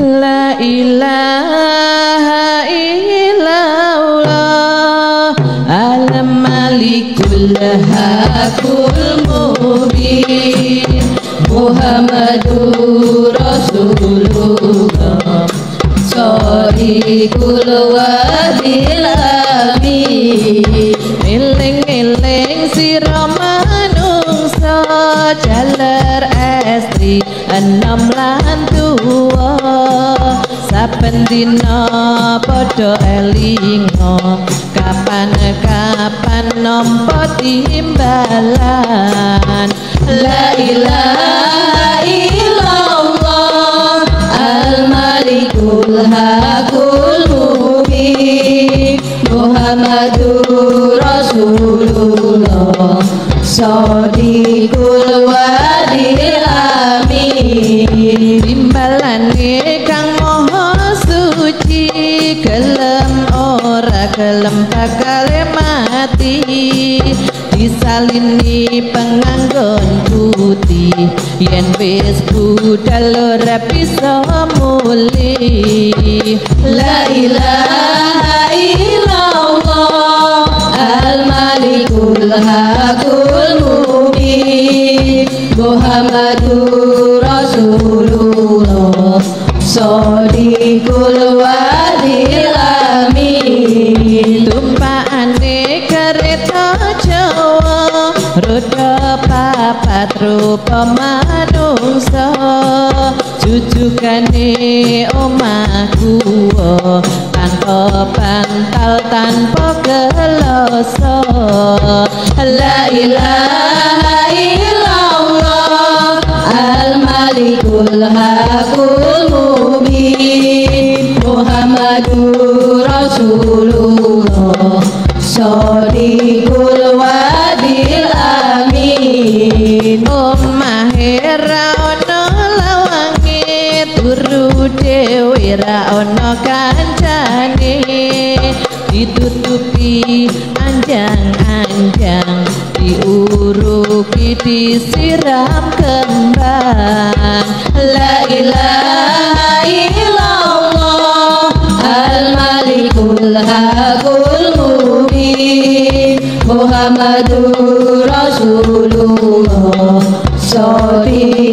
La ilaha illallah al-malikul hakul mubin Muhammadur Rasulullah Shadiqul wadil amin Eling-eling sira manungsa jaler estri enom lan tuwa saben dina padha elinga kapan-kapan nampa timbalan la ilaha illallah al-malikul hakul mubin Muhammadur Rasulullah Shadiqul wadil amin timbalane kang maha suci gelem ora gelem bakal mati disalini penganggon putih yen wis budal ora bisa mulih la ilaha illallah al-malikul hakul mubin Muhammadur Rasulullah Shadiqul wadil amin tumpakane kereta Jawa roda papat rupa manungsa jujukane omahku tanpa bantal tanpa geloso la ilaha illallah al-malikul hakul mubin Muhammadur Rasulullah Shadiqul wadil amin omahe ra ono lawange turu dhewe ra ono kancane ditutupi anjang-anjang diuruki disiram kembang la ilaha illallah al-malikul hakul mubin Muhammadur Rasulullah Shadiqul